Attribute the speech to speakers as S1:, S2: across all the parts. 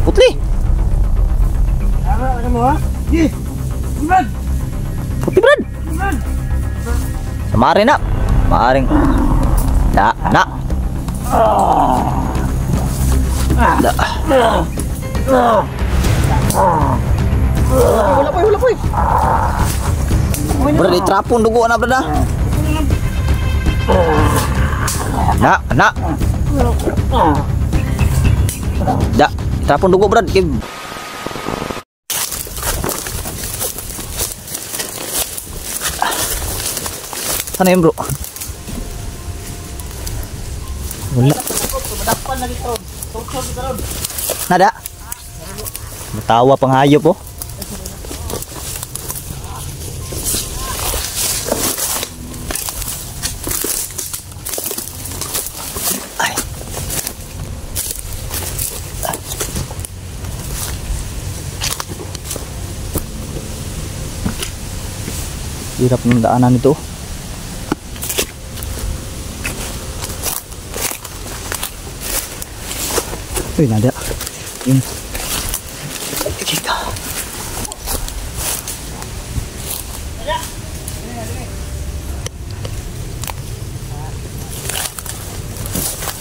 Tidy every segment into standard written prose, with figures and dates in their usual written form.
S1: Putli.
S2: Ano mo ha? Di. Brad.
S1: Putli Brad. Samari na. Maaring. Na. Da. Wala po. Brad, itrapon dugo na Brad. Na. Da, itrapon dugo Brad. Sana yun bro? Wala. Nada. Matawa pang hayop po. Ay. Hirap ng daanan ito. Uy, nada. Yun. Kita.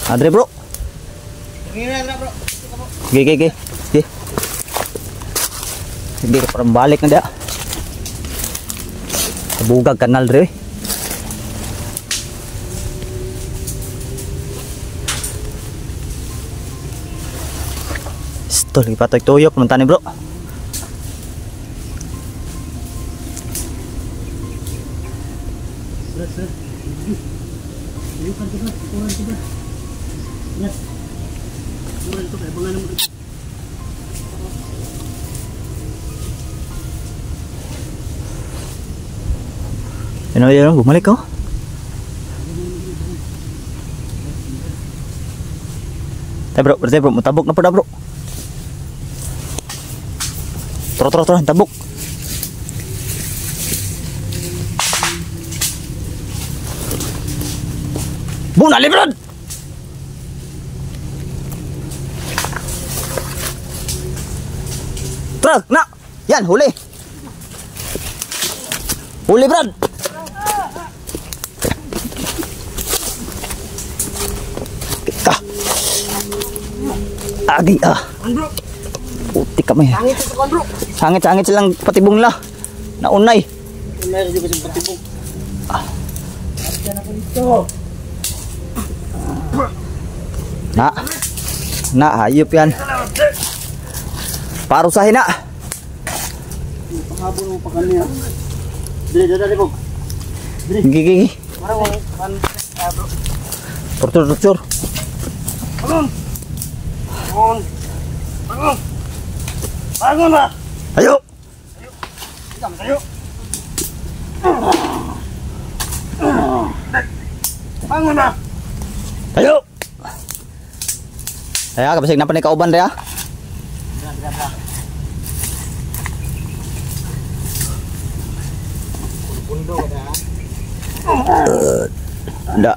S1: Andre bro. Gigi. Hindi ka parang balik na dia. Bugag kanal dre. Lagi patoy tuyok teman tani bro. Ano yan? Bumalik ko? Tayo bro, mutabok na po na bro. Tro, tabuk. Buna librad. Truk, nak. Yan, huli. Huli, Brad. Kita. Agi Puti kami. Sangit silang patibong la. Naunay.
S2: Unay juga sa patibong.
S1: Na, hayop yan. Parusahin na.
S2: Panghabol mo pa kanya. Dali po.
S1: Gigi. Tortur.
S2: Bangun ba?
S1: Ayo.
S2: Ayo. Bangun ba?
S1: Ayo.Aya, kapasig na pa ni kauban rin ha. Da.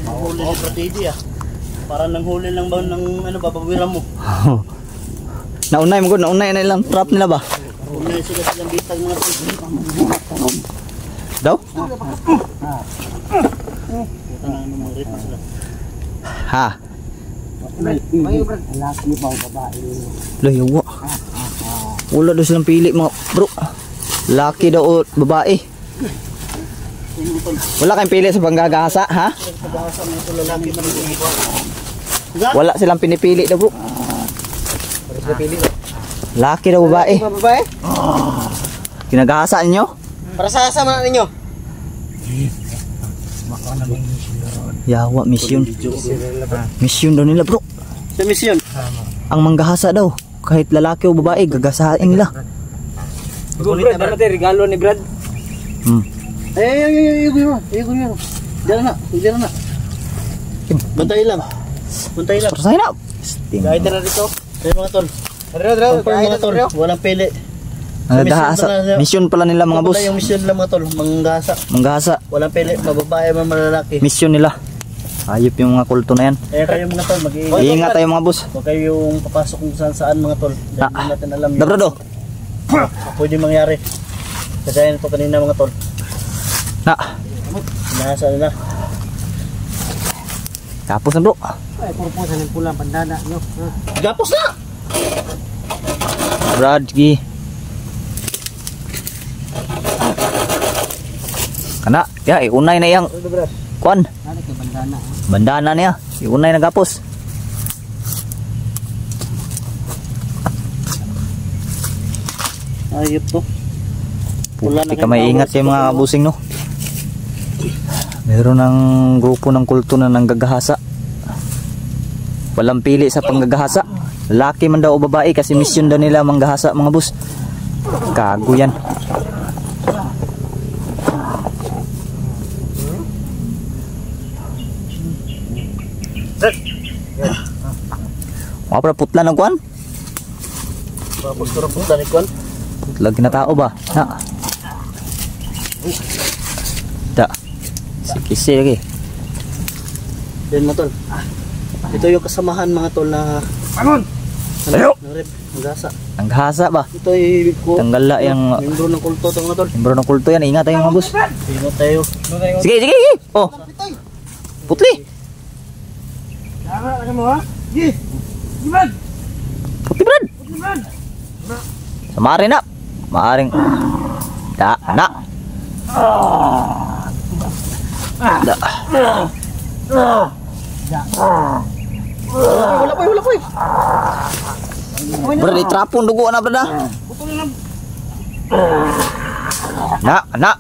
S2: Huli ng strategi Para nang huli lang ba ng babawiran mo.
S1: Naunay na ilang trap nila ba?
S2: Unay sila silang bitag mga
S1: Daw? Ha?
S2: Laki ba o babae?
S1: Layawa. Wala daw silang pili mga bro. Laki daw o babae. Wala kayong pili sa panggagahasa, ha? Wala silang pinipili daw bro. Laki daw babae.
S2: Babae?
S1: Kinagahasa ninyo?
S2: Para sa sama ninyo?
S1: Yawa, mission. Mission daw nila bro.
S2: Sa mission?
S1: Ang manggahasa daw. Kahit lalaki o babae, gagasain nila.
S2: Brad, ano tayo? Regalo ni Brad? Ay, yun. Diyan na. Bantay lang.
S1: Perasahin na.
S2: Kahit na rito. Kaya mga tol. Mga tol. Walang pili.
S1: Mission pala nila mga boss.
S2: Yung mission nila mga tol. Manggahasa.
S1: Manggahasa.
S2: Walang pili. Mababae, malalaki.
S1: Mission nila. Ayop yung mga kulto na yan.
S2: Kaya kayo mga tol, mag-iingat.
S1: Iingat tayo mga boss.
S2: Huwag kayong papasok kung saan saan mga tol. Dahil hindi natin alam
S1: Da brad oh.
S2: pwede mangyari. Kagaya nito kanina mga tol.
S1: Na.
S2: Nasa na.
S1: Tapos na bro.
S2: Ay, purposan ng pulang bandana, no? Gapos na!
S1: Brad, gi. Kana, ya, iunay na yang kuan.
S2: Ano kay bandana?
S1: Bandana niya, iunay na gapos.
S2: Ayop to.
S1: Puti ka may ingat kayo mga busing no. Meron ng grupo ng kulto na nanggagahasa. Walang pili sa panggagahasa. Lalaki man daw o babae kasi mission daw nila manggahasa mga bus. Kago yan. Mga pra putla ng kuan?
S2: Pagpura putla ni kuan?
S1: Putla ginatao ba? Ha? Da. Sikisi lagi.
S2: Then mga tol. Ito yung kasamahan mga tol na
S1: Bangon! Tayo!
S2: Ang gasa.
S1: Ang gahasa ba?
S2: Ito ay
S1: Tanggala yung
S2: membro ng kulto to mga tol.
S1: membro ng kulto yan. Ingat tayo mga bus.
S2: Ingat tayo.
S1: Sige, sige, sige. Oh. Putli.
S2: Ano mo ha? Gi! Giman!
S1: Putli brad.
S2: Giman!
S1: Samari na. Maaring da na. Da.
S2: Wala po.
S1: Brad, itrapon dugo na brad. Na.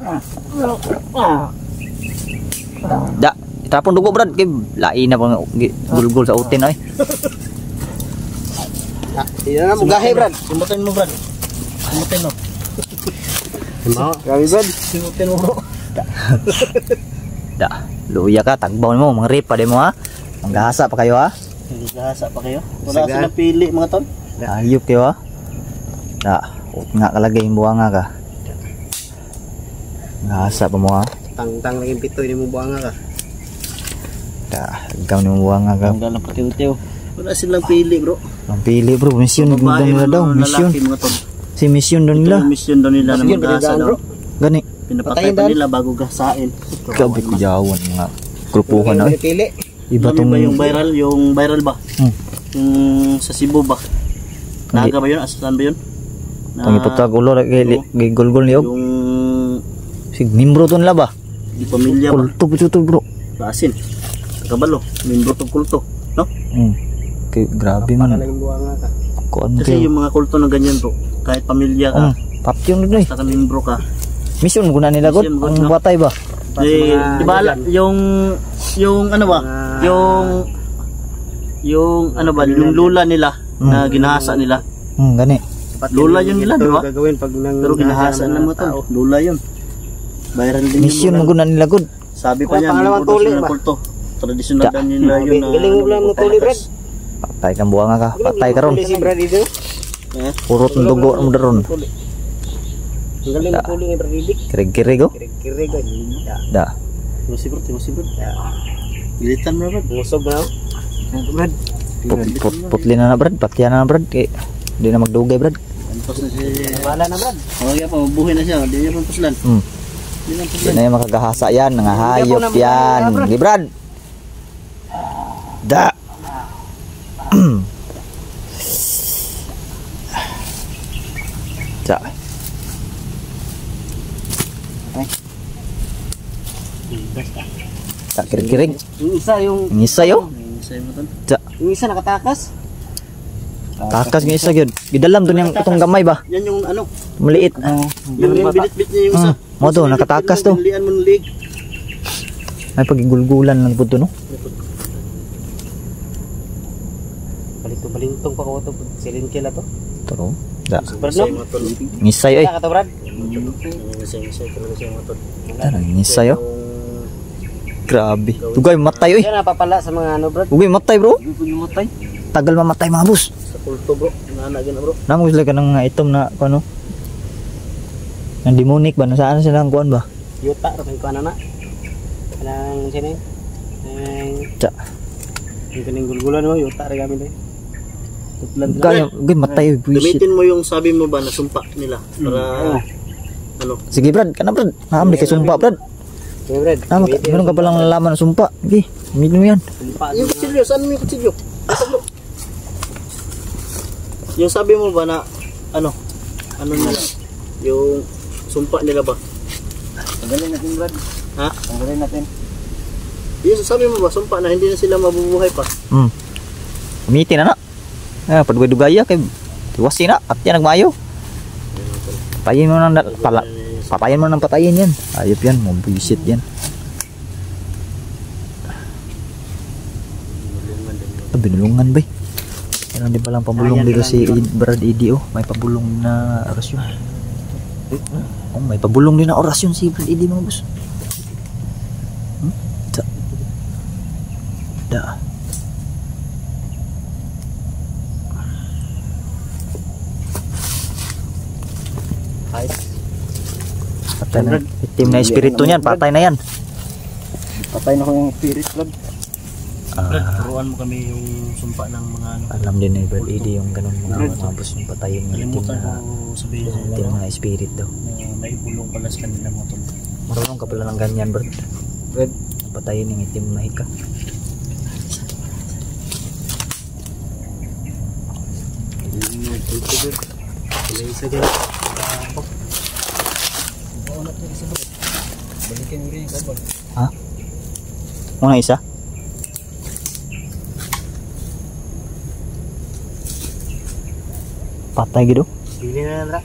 S1: Da, itrapon dugo brad. Kay lain na pang gulgul sa utin ay.
S2: Iyan na mo gahe brad. Simutin mo brad. Simutin mo. Grabe brad. Simutin mo bro.
S1: Da, luya ka, tagbaw mo, mga rip pa din mo ha. Manggahasa pa kayo ha.
S2: Hindi gahasa pa kayo. Wala silang pili mga tol.
S1: Ayup kayo ha. Da, nga kalagay yung buwanga ka. Ngahasa pa mo ha.
S2: Tang-tang naging pito, hindi mo buwanga ka.
S1: Da, ikaw ni mo buwanga ka.
S2: Tanggal ng patiw-tiw. Wala silang pili bro.
S1: Ang pili bro, mission nila daw, mission.
S2: Lalaki mga tol.
S1: Si mission daw
S2: Ito
S1: nila.
S2: yung mission daw nila na maghasa daw.
S1: Gani,
S2: Pinapatay pa nila bago gasain.
S1: grabe ko jawan mga grupuhan na eh.
S2: Pili.
S1: Iba tong
S2: Ba yung viral ba? Yung sa Cebu ba? Naga ba yun? Saan ba yun?
S1: Tangi putag ulo kay gulgul niyo.
S2: Yung
S1: Sig membro to nila ba?
S2: di pamilya ba?
S1: Kulto to bro.
S2: Basin. Kabalo. Membro to kulto. No?
S1: Kay grabe man. Kuan
S2: Kasi
S1: kayo.
S2: yung mga kulto na ganyan bro. Kahit pamilya ka.
S1: Papyon na eh.
S2: Basta ka membro ka.
S1: Mission guna nila god.
S2: Mission,
S1: Ang
S2: no?
S1: batay ba?
S2: Di ba yung ano ba? Yung ano ba? Yung lula nila na ginahasa nila.
S1: Gani.
S2: Lula yun nila, di ba?
S3: Gagawin pag nang
S2: Pero ginahasa ng mga tao. Lula yun. Viral din
S1: Mission
S2: yung
S1: guna nila god.
S2: sabi pa niya,
S3: pangalawang
S2: membro daw
S3: tuli
S2: sila ng
S3: ba?
S2: kulto. Tradisyonal na nila yun na
S3: galing mo lang mo tuli brad.
S1: Patay kang buwanga ka. Patay ka ron.
S3: Si brad dito.
S1: Purot ng dugo mo daron.
S3: Ang galing mo tuli ni brad Didik.
S1: Kirig-kirig oh.
S3: Kiri-kiri ko.
S1: Da.
S2: Musibot. Gilitan mo ba?
S3: Musog na. Brad.
S1: Putli na na brad. Patyan na brad. Kay di na magdugay brad.
S2: Antos na siya.
S3: Wala na brad.
S2: Oh, yeah pa, mabuhay na siya. Di niya pang puslan. Di niya pang
S1: Di
S2: puslan.
S1: na yung makagahasa yan. Nangahayop yan. Di brad. Da. Da. Tak kirig-kirig.
S3: Yung isa yung
S1: Ngisa yo.
S2: Sa'yo mo tol.
S1: Da.
S3: yung isa nakatakas.
S1: Takas ng isa gyud. Gidalam dun yung itong gamay ba?
S2: Yan yung ano.
S1: Maliit.
S2: Yung binit-bit niya yung isa.
S1: Mo to, nakatakas to.
S2: Lian mo ng lig.
S1: May pagigulgulan lang po to no.
S3: Balintong pa ko to. Silin kila to.
S1: Taro. Da.
S3: Brad
S2: Sa'yo
S3: no.
S2: mo tol.
S1: Ngisay ay.
S3: Kata brad.
S2: Sa'yo mo tol.
S1: Tara, ngisay oh. Grabe. Tugay matay oy.
S3: Yan napapala sa mga ano brad.
S1: Tugay matay bro.
S2: Hindi ko namatay.
S1: Tagal mamatay mga bus.
S2: Sa kulto bro. Nanagin na bro.
S1: Namo sila ka ng item na ano. Ang demonic ba? Nasaan sila ang kuan ba?
S3: Yuta ra kay kana na. Kanang sini.
S1: Tsa.
S3: Yung kaning gulgulan mo, yung tari kami na. Tutlan
S1: Gaya, matay buisit.
S2: Gamitin mo yung sabi mo ba na sumpa nila para ano.
S1: Sige Brad, kana Brad. Naamli kay sumpa Brad.
S3: Okay, Brad.
S1: Meron ka palang nalaman ng sumpa. Sige, gamitin mo yan.
S2: Yung kutsilyo, saan mo yung kutsilyo? Yung sabi mo ba na ano nila? Yung sumpa nila ba?
S3: Tanggalin natin, Brad.
S2: Ha?
S3: Tanggalin natin.
S2: Yung sabi mo ba sumpa na hindi na sila mabubuhay pa?
S1: Gamitin na na. Padugay-dugaya kay tiwasin na at yan nagmayo. Patayin mo ng patayin mo ng patayin yan. Ayop yan, mabuisit yan. Binulungan ba? Meron din palang pabulong dito si Brad Eddie oh. May pabulong na orasyon. Oh, may pabulong din na orasyon si Brad Eddie mga boss. Da. Patay na. Itim na espiritu niyan, patay na yan.
S3: Patay na ko yung spirit, Brad.
S2: Turuan mo kami yung sumpa ng mga ano.
S1: Alam din ni Brad Eddie yung ganun mga boss yung patayin ng itim
S2: Kalimutan
S1: na
S2: ko sabihin sa
S1: itim na spirit daw.
S2: may bulong pala sa kanila mga tol.
S1: Marunong ka pala ng ganyan Brad.
S3: Brad.
S1: Patayin ng itim na hika. Ha? Mga isa? Patay gitu?
S3: Bili na lang,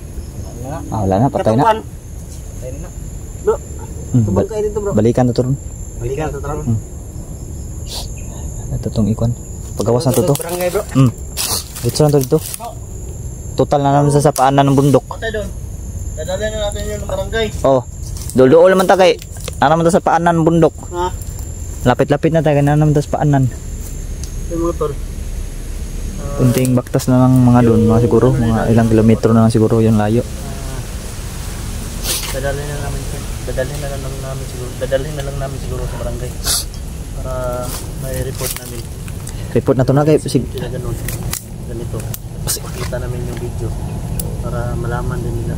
S1: Wala na, patay na.
S3: Patay na. Bro, tubang kayo dito, bro.
S1: Balikan to turun.
S3: Balikan to turun.
S1: Ito tong ikon. Pagawas na to.
S3: Barangay, bro.
S1: Dito lang to dito. Total na naman sa paanan ng bundok.
S2: Patay doon. Dadalhin na natin yun ng barangay.
S1: Oh. Dulo naman ta kay. Ano naman ta sa paanan ng bundok.
S2: Ha?
S1: Lapit-lapit na tayo na naman ta sa paanan.
S2: Yung mga tol.
S1: Kunting baktas na lang mga doon, mga siguro, mga ilang kilometro na lang siguro yung layo.
S2: Dadalhin na lang namin siguro sa barangay para may report namin.
S1: Report na to na kay sig.
S2: Sila ganito. Kita namin yung video para malaman din nila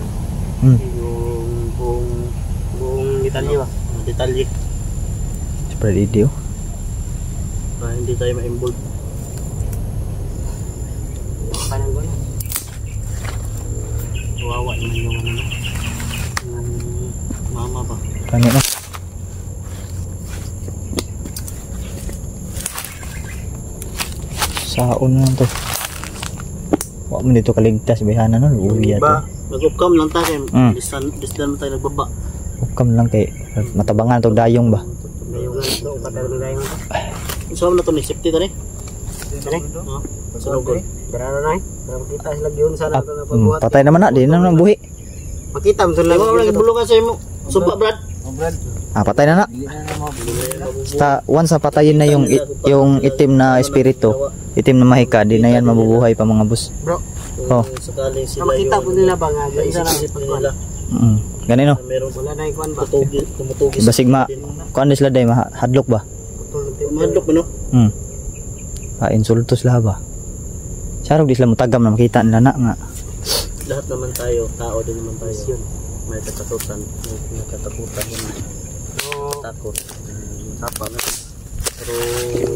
S2: yung buong detalye ba? Detalye.
S1: Spread video.
S2: Para hindi tayo ma-involve.
S3: Parang gano'n.
S2: Kawawa naman yung ano, yung mama ba?
S1: Kami na. Saon na to. Wa man dito kaligtas bihana no, uwi ato.
S2: Nag-upcam lang tayo. Distan mo tayo nagbaba.
S1: Upcam lang kay matabangan to dayong ba.
S3: Dayong lang ito. Patay na dayong ito.
S2: Saan na to ni? Safety to ni?
S3: Sarugol. Berano na eh. Para makita sila yun sana ito na pagbuhat.
S1: Patay naman na, di na nang buhi.
S3: Makita mo sila.
S2: Diba wala ibulungan sa imo? Sumpa Brad?
S3: Brad.
S1: Patay na na. Basta once na patayin na yung itim na espiritu, itim na mahika, di na yan mabubuhay pa mga boss.
S3: Bro.
S1: Oh.
S2: Sakaling sila
S3: Makita po nila ba nga isa lang si
S2: nila.
S1: Ganino.
S2: Meron
S3: wala na ikuan ba?
S2: Tumutugis.
S1: Basig kuan sila day hadlok ba?
S2: Mahadlok mo no?
S1: Insultos lah ba? Sarog di sila mutagam na makita nila na nga.
S2: Lahat naman tayo, tao din naman tayo. May katakutan, may katakutan yun. Takot. Sapa na. Pero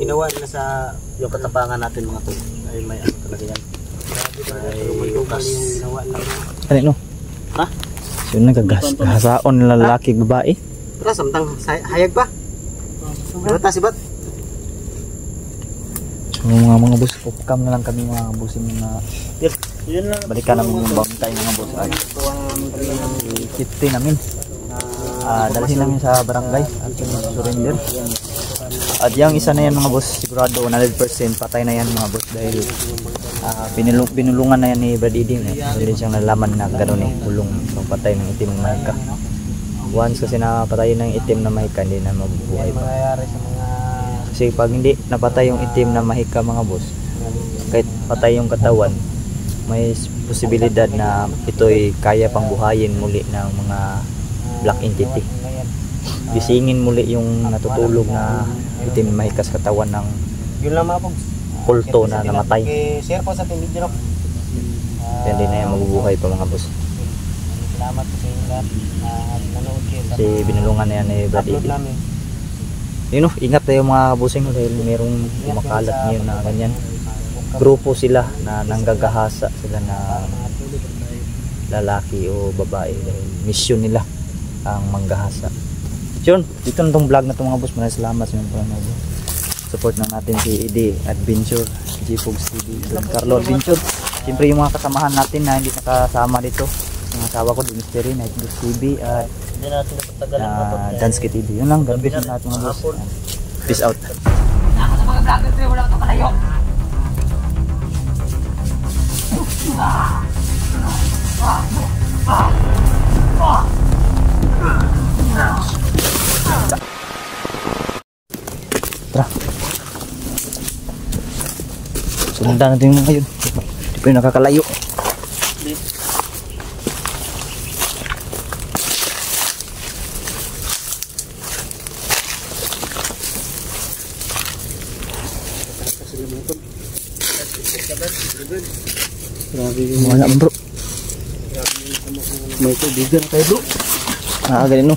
S3: ginawa nila sa
S2: yung katapangan natin mga to ay may ano talaga yan. May utas.
S3: Ginawa nila.
S1: Kanino?
S2: Ha?
S1: Yun nagagasaon na lalaki babae.
S3: Pero samtang hayag pa. Bata si Bat.
S1: Mga boss, upcam na lang kami mga boss yung mga
S2: Yun lang.
S1: balikan namin yung bangtay mga boss ay i-kipti namin. Dalhin namin sa barangay at surrender. At yung isa na yan mga boss, sigurado 100% patay na yan mga boss dahil binulungan na yan ni Brad Eddie. Hindi siyang nalaman na gano'n bulong patay ng itim na mahika. Once kasi napatay ng itim na mahika, hindi na mabubuhay pa. Kasi pag hindi napatay yung itim na mahika mga boss, kahit patay yung katawan, may posibilidad na ito'y kaya pang buhayin muli ng mga black entity. gisingin muli yung natutulog na itim na mahika sa katawan ng
S3: Yun lang mga pogs.
S1: kulto na namatay.
S3: Share po sa ating video no.
S1: Yan din na yung mabubuhay pa mga boss.
S3: Salamat po sa inyo lahat na nanood kayo sa
S1: Kasi binulungan na yan ni Brad
S3: upload
S1: Eddie.
S3: namin.
S1: Yun no, ingat tayo mga kabusing no, dahil merong kumakalat ngayon na ganyan. Grupo sila na nanggagahasa sila na lalaki o babae dahil mission nila ang manggahasa. Yun, dito na tong vlog na itong mga boss. Maraming salamat sa mga panonood. Support na natin si Eddie Adventure, G-Pogs TV, Don Carlo Adventure. Siyempre yung mga kasamahan natin na hindi nakasama dito. Yung asawa ko, Mystery, Nightbus TV at
S2: Hindi natin napatagalan pa to.
S1: Dansky TV. Yun lang, God bless na natin mga boss. Peace out. Tara. Sundan natin yung mga yun. Hindi pa yung nakakalayo.
S3: Grabe yung
S1: Wala man bro.
S3: may tubigan kayo bro.
S1: Ganun no.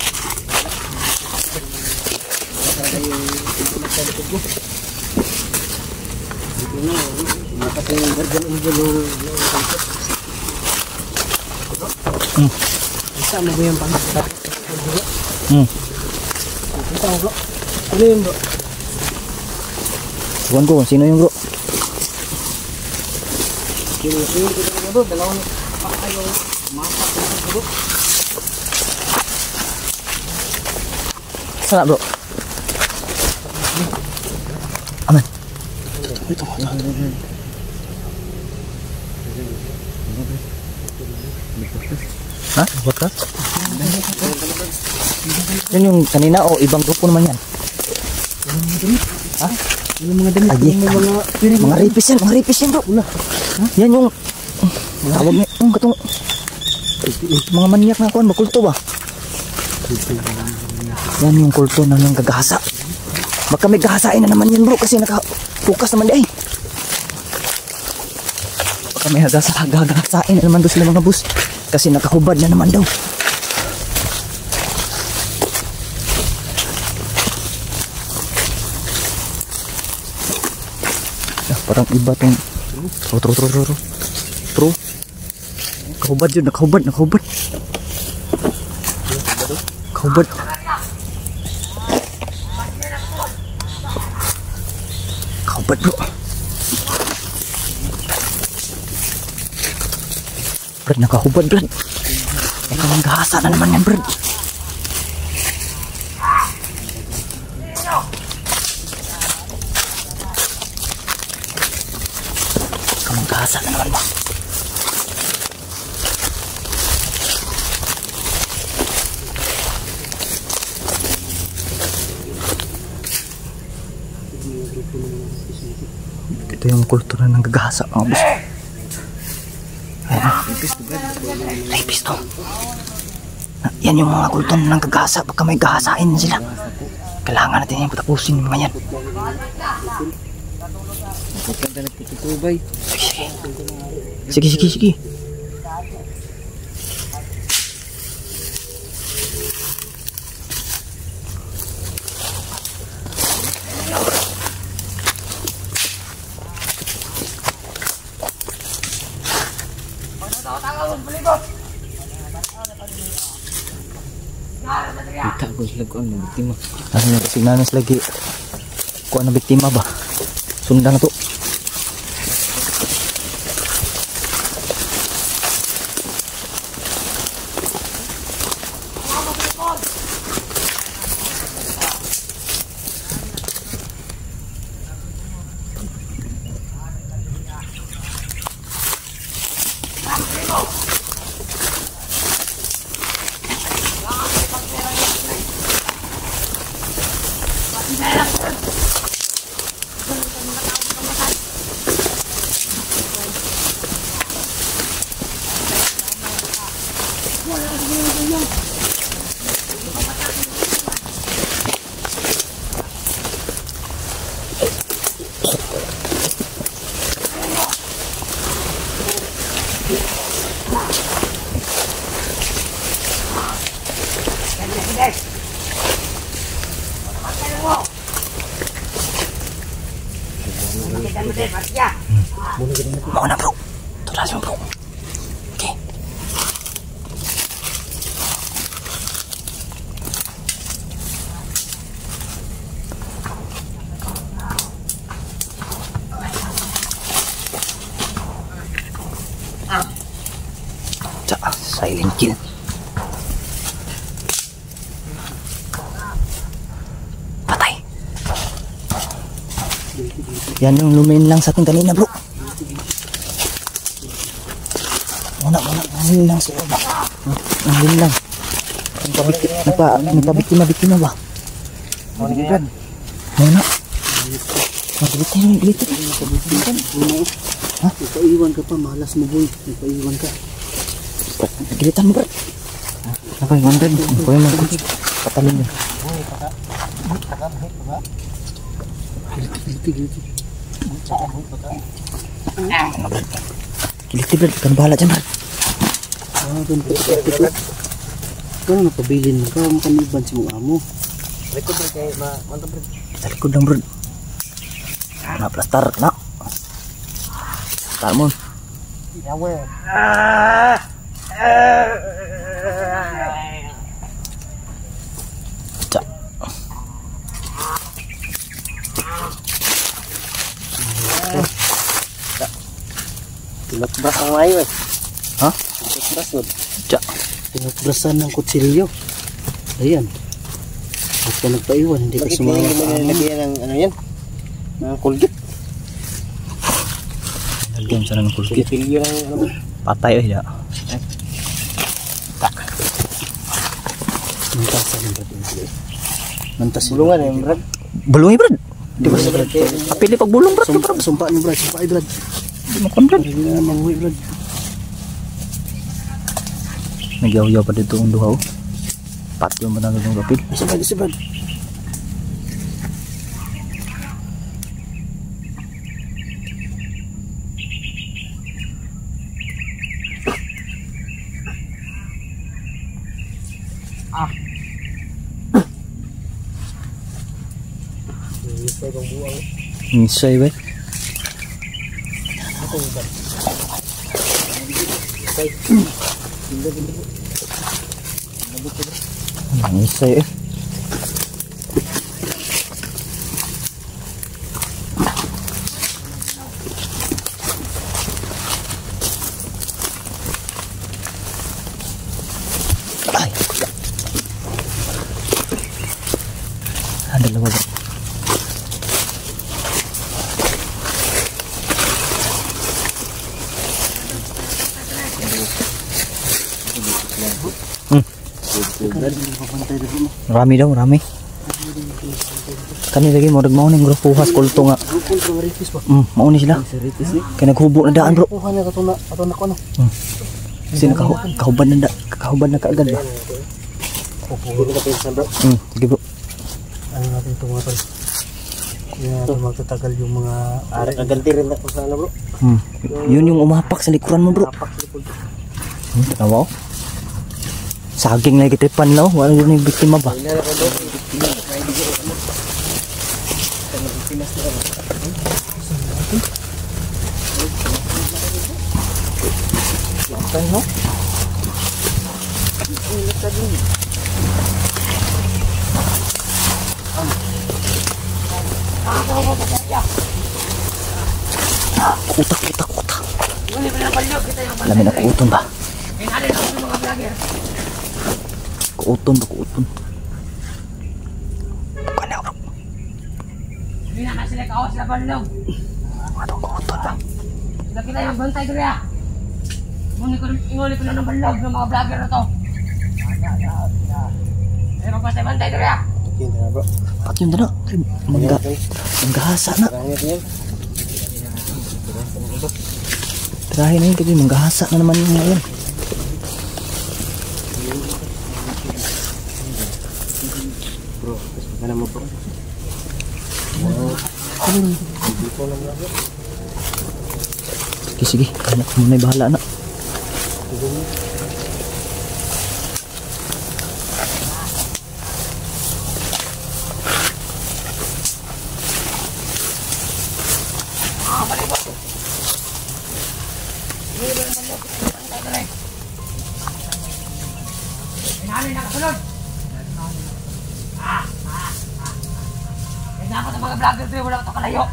S3: Isa mo ba yung pangkat? Isa mo bro. Ano yun bro?
S1: Tuwan ko kung sino yung bro.
S3: Yung ko bro, dalawang pakayo mapak bro.
S1: Sana bro. Aman. Ha? Podcast? Yan yung kanina o ibang grupo naman yan. Ha?
S3: Yung mga damit,
S1: Mga ripis yan bro. Yan yung tawag niya yung katong mga manyak na kuhan, makulto ba? Yan yung kulto na yung gagahasa. Baka may gahasain na naman yan bro kasi nakapukas naman di ay. Baka may gagahasain na naman doon sila mga boss kasi nakahubad na naman daw. Parang iba tong True. Nakahubad yun, nakahubad. Kahubad. Kahubad bro. Brad, nakahubad Brad. Ikaw ang gahasa na naman yan Brad. Ikaw ang gahasa na naman ba? Ito yung kultura ng gagahasa mga boss. Rapist to. Yan yung mga kultura ng gagahasa. Baka may gahasain na sila. Kailangan natin yung patapusin yung mga yan. Sige.
S3: Kita ko sila ko ang biktima.
S1: Ano na kasi nanas lagi. Kung ano biktima ba? Sundan na to. Mau na bro. Tulas mo bro. Okay. Silent kill. Patay. Yan yung lumain lang sa akin kanina bro. Muna, nangin lang sa baba. Nangin lang. Nagpabiktima ba? Muna. Magbibigyan.
S2: Ha? Nagpaiwan ka pa, malas mo boy. Nagpaiwan ka.
S1: Gilitan mo bro. Apa yang mandan? Apa yang mandan? Patalin mo.
S2: Giliti.
S1: Giliti bro, kan bahala dyan bro.
S2: Kau napabilin mo, kau makan iban si mga amo.
S3: Likod ba kayo, mantap bro.
S1: Sa likod lang bro. Na plastar na. Plastar mo.
S3: Yawe.
S1: Cak.
S2: Tinatbras ang mayo eh.
S1: Ha?
S2: Tinatbras yun.
S1: Cak.
S2: Tinatbrasan ng kutsilyo. Ayan. Huwag ka nagpaiwan, hindi ka sumama sa amo.
S3: Lagyan ng ano yan? Ng kulgit.
S1: Lagyan siya ng kulkit.
S3: Pilyo lang ano.
S1: Patay oh ya.
S2: Mantasan ng brad. Mantasan.
S3: Bulungan eh, brad.
S1: Bulungi bro. Di ba sa kapili pag bulong bro.
S2: Sumpa niyo brad, sumpa brad.
S1: Di mo kon bro.
S2: Hindi na manguwi brad.
S1: Nagyaw-yaw pa dito ang duha oh. Patyo mo na ng kapil.
S2: Isa brad.
S1: Misay ba? Misay eh. Ay. Ada dalawa ba? Rami daw, rami. Kani lagi mo mau ning grupo has kulto nga.
S2: Rupol sa maritis pa.
S1: Mao ni sila.
S2: Maritis ni.
S1: Kay naghubo na daan bro.
S2: Kuha na katuna, katuna ko ano.
S1: Sino kahuban na kaagad ba?
S2: Pupulo ka pinsan bro.
S1: Sige bro.
S2: Ano natin ito mga tol. Kaya magtatagal yung mga ari. Naganti rin ako sa ano bro.
S1: Yun yung umapak sa likuran mo bro.
S2: Apak likod.
S1: Tawa. Saging lagi tripan law, wala din yung biktima ba?
S2: Ina na ko bro. Kaya di ko ano. Pinas na ano.
S1: Yan no? Utak. Lamin ako uton ba? Kuuton. Bukan na bro.
S4: Hindi na sila kaos na balong.
S1: Anong kuuton ba?
S4: Lagi na yung bantay ko niya. Inguli ko na ng balog ng mga vlogger na to. Ay, magpasay-bantay ko niya.
S2: Kinta na bro.
S1: Pat yun na. Manggahasa na. Tirahin na yun kasi manggahasa na naman yung ngayon.
S2: Bro, mana mo bro?
S1: Sige. Anak mo na'y bahala na.
S4: palibot. Hindi ba naman loob? Bantay ka rin. Pinanay na kasunod. Kaya dapat ang mga vlogger ito wala ito kalayo.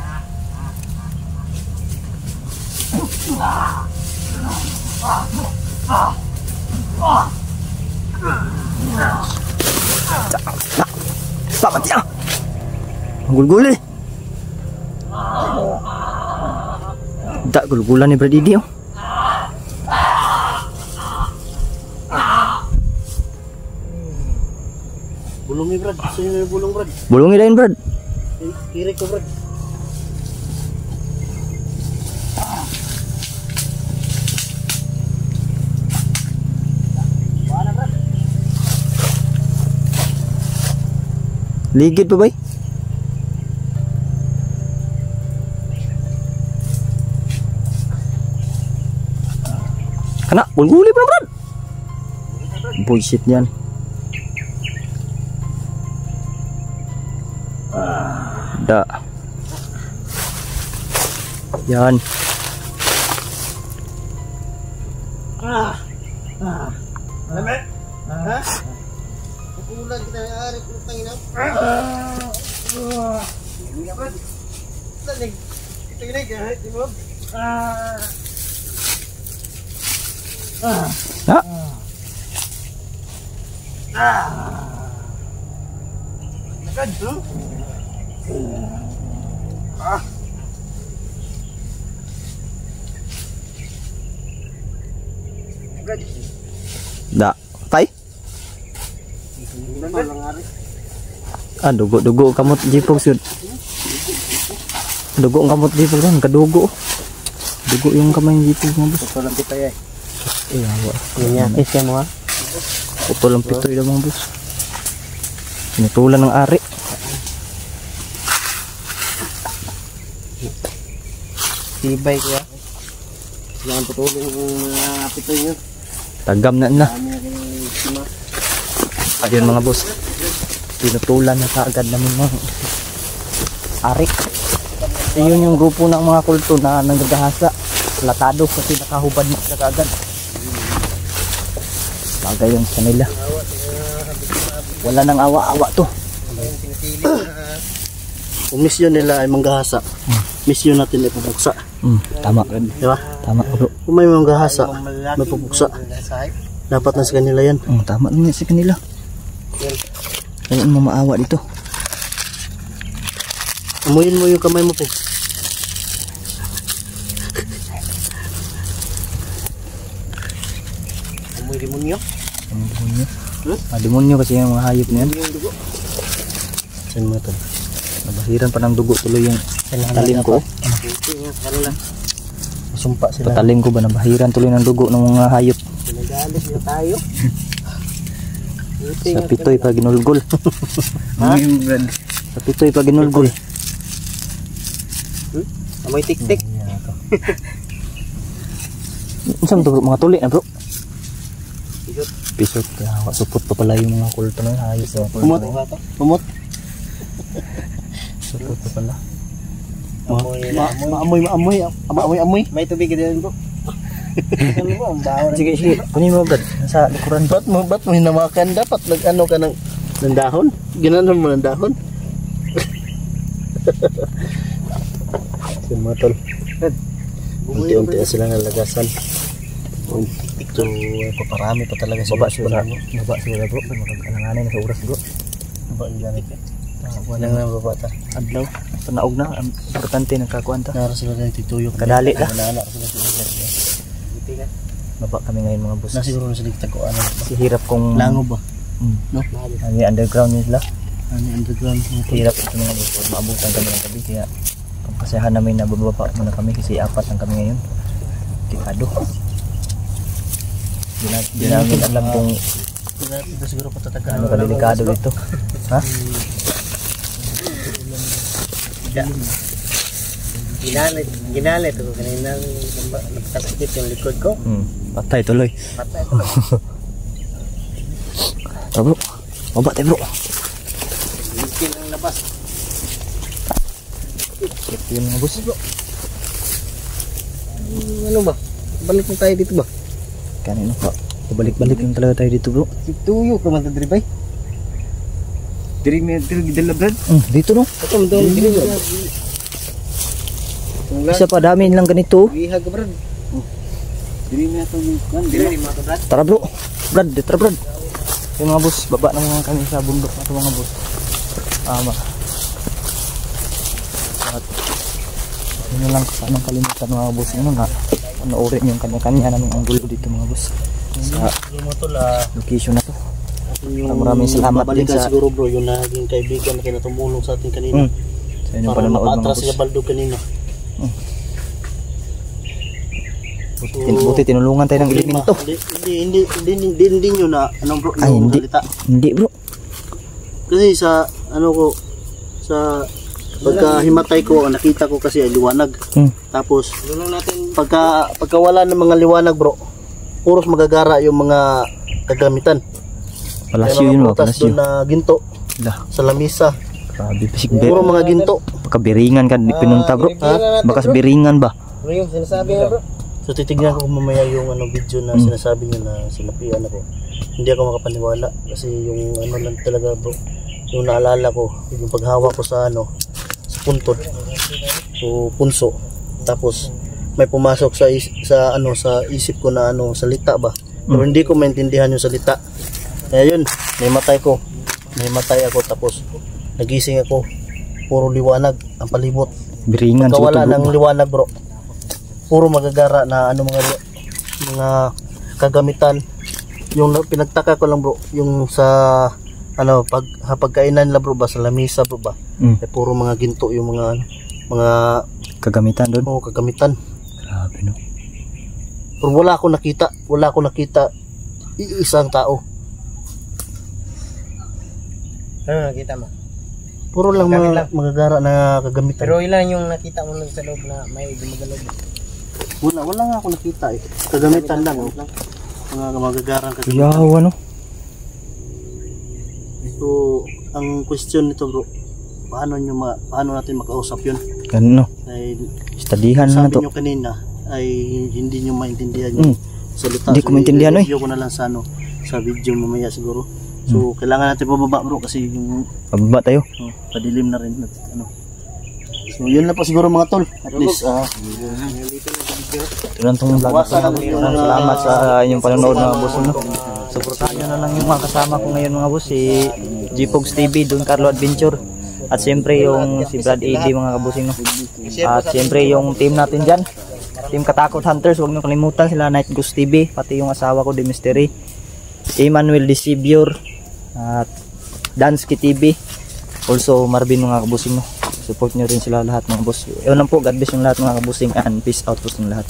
S1: Bakit siya? Ang gulguli. Tak gulgulan ni Brad Didi oh.
S2: Bulong ni Brad. Gusto nyo yung bulong, Brad?
S1: Bulungi lain Brad.
S2: Kiri ko, Brad.
S1: Ligid pa bay? Kana, gulguli pa Brad. Bullshit yan. Da. Yan.
S2: Alam eh? Ha? Ulan kita ng ari kung tangin ako. Tanig. Tanig ha, di mo?
S1: Ha?
S2: Nakad, no? Nakad.
S1: Da. Tay?
S2: Ulan lang ari.
S1: Ah, dugo kamot jipog sud. Dugo ang kamot jipog kan, kadugo. Dugo yung kamay ng jipog mo boss.
S2: Ito lang kita eh.
S1: Awa.
S2: Yan yan. Isa mo ha?
S1: Putol ang pitoy daw mga boss. Pinutulan ng ari.
S2: Tibay ko ya. Yan putulong mga pitoy nyo.
S1: Tagam na na.
S2: Kami na kayo sima.
S1: Ayun mga boss. Pinutulan na kaagad namin mga ari. Yun yung grupo ng mga kulto na nanggagahasa. Latado kasi nakahubad na kaagad. Bagay yung sa nila. Wala nang awa-awa to.
S2: Kung misyon nila ay manggahasa, misyon natin ay pupuksa.
S1: Tama.
S2: Di ba?
S1: Tama bro.
S2: Kung may manggahasa, may pupuksa. Dapat na sa kanila yan.
S1: Tama lang sa kanila. Kaya mo maawa dito.
S2: Amuyin mo yung kamay mo po. Amoy demonyo.
S1: Ang demonyo. Demonyo kasi yung mga hayop na yan.
S2: Saan mo ito?
S1: Nabahiran pa ng dugo tuloy yung talim ko.
S2: Sumpa sila.
S1: Patalim ko ba nabahiran tuloy ng dugo ng mga hayop.
S2: Pinagalit na tayo.
S1: Sa pitoy pa ginulgol.
S2: Ha?
S1: Sa pitoy pa ginulgol.
S2: Amoy tik-tik.
S1: Saan to bro? Mga tuli na bro.
S2: Pisot.
S1: Pisot. Kaya supot pa pala yung mga kulto na yun. Hayop sa kulto.
S2: Pumot. Pumot.
S1: Supot pa pala.
S2: Maamoy. May tubig din bro.
S1: Sige, sige. Kunin mo agad. Nasa likuran.
S2: Ba't mo hinamakan? Dapat nag-ano ka ng dahon? Ginanon mo ng dahon? Simatol. Unti-unti na sila nalagasan. Ito, paparami pa talaga sila.
S1: Baba siguro bro. Alanganin na sa oras bro.
S2: Baba nila rin. Walang na baba ta.
S1: Adlaw. Panaog na. Ang importante nagkakuan ta.
S2: Nara sila rin tituyok.
S1: Kadali na.
S2: Naanak sila sila.
S1: Baba kami ngayon mga boss.
S2: Nasiguro na sila taguan.
S1: Kasi hirap kong...
S2: Lango ba? No?
S1: Ano underground nila.
S2: Ano underground?
S1: Hirap ito mga boss. Maabutan kami ng gabi. Kaya ang kasayahan namin na bababa muna kami kasi 4 lang kami ngayon. Tikado. Di namin alam kung
S2: Ito siguro patatagal.
S1: ano kadelikado dito. Ha?
S2: Ginalit ako kanina nagkasakit yung likod ko.
S1: Patay tuloy.
S2: Patay ko.
S1: Tara bro. Baba tayo bro.
S2: Bikin ang labas.
S1: Ito yun mga boss.
S2: Ano ba? Balik mo tayo dito ba?
S1: Kanino pa? Pabalik-balik lang talaga tayo dito bro.
S2: Tuyo ka man diri bay. Diri mi dala brad.
S1: Dito no.
S2: Ito mo daw diri.
S1: Isa pa dami lang ganito.
S2: Ihag ka brad. Diri mi ato kan diri mi ato brad.
S1: Tara bro. Brad, tara brad. Yung mga boss, baba na mga kami sa bundok na ito mga boss. At yun lang, sanang kalimutan mga boss. Ano nga, panoorin yung kanya-kanya namin ang gulo dito mga boss. Sa location na to. Maraming salamat din
S2: Babalikan
S1: sa...
S2: siguro bro, yung naging kaibigan na kinatumulong sa atin kanina.
S1: Sa inyong
S2: Para
S1: panonood mga
S2: mapatras
S1: boss.
S2: sila Baldog kanina.
S1: Buti tinulungan tayo ng elemento.
S2: Hindi nyo na anong bro,
S1: Ay, hindi.
S2: salita.
S1: Hindi bro.
S2: Kasi sa ano ko, sa pagkahimatay ko, ang nakita ko kasi ay liwanag. Tapos pagka wala ng mga liwanag bro, puros magagara yung mga kagamitan.
S1: Palasyo
S2: Kaya mga
S1: yun mga
S2: prutas
S1: palasyo.
S2: doon na ginto sa lamisa.
S1: Grabe, pasik
S2: Puro mga ginto.
S1: Pagkabiringan ka pinunta bro. Bakas biringan ba?
S2: Ano yung sinasabi nga bro? So titignan ko mamaya yung ano video na sinasabi niyo na sinapian ako. Hindi ako makapaniwala kasi yung ano lang talaga bro. Yung naalala ko, yung paghawak ko sa ano, sa puntod o punso. Tapos may pumasok sa isip ko na ano, salita ba. Pero hindi ko maintindihan yung salita. Kaya yun, nahimatay ko. Nahimatay ako tapos nagising ako. Puro liwanag ang palibot.
S1: Biringan
S2: Kawala
S1: siguro,
S2: ng liwanag bro. Puro magagara na ano mga kagamitan. Yung pinagtaka ko lang bro, yung sa ano pagkainan lang bro ba sa lamisa bro ba. Eh, puro mga ginto yung mga
S1: kagamitan doon.
S2: oh, kagamitan.
S1: Grabe no.
S2: Pero wala akong nakita isang tao.
S3: Ano nakita mo?
S2: Puro lang mga magagara na kagamitan.
S3: Pero ilan yung nakita mo lang sa loob na may gumagalaw?
S2: Wala nga ako nakita eh. Kagamitan lang oh. Mga magagarang kagamitan.
S1: Yaw ano.
S2: So, ang question nito bro, paano natin makausap yun?
S1: Ganun no.
S2: Ay,
S1: Studyhan na
S2: sabi
S1: to.
S2: nyo kanina ay hindi nyo maintindihan yung salita.
S1: Hindi ko maintindihan, eh.
S2: i-review ko na lang sa video mamaya siguro. So, kailangan natin pababa bro kasi yung
S1: Pababa tayo.
S2: padilim na rin. So, yun na po siguro mga tol. At least,
S1: Ito lang tong vlog. Salamat sa inyong panonood mga boss no. Suportahan nyo na lang yung mga kasama ko ngayon mga boss, si Gpogs TV, Don Carlo Adventure. At siyempre yung si Brad AD mga kabusing no. At siyempre yung team natin dyan, Team Katakot Hunters, huwag nyo kalimutan sila, Night Ghost TV, pati yung asawa ko, The Mystery, Emmanuel Decibur, at Dansky TV, also Marvin mga kabusing no. Support nyo rin sila lahat mga boss. Ewan lang po, God bless yung lahat mga kabusing, and peace out po sa lahat.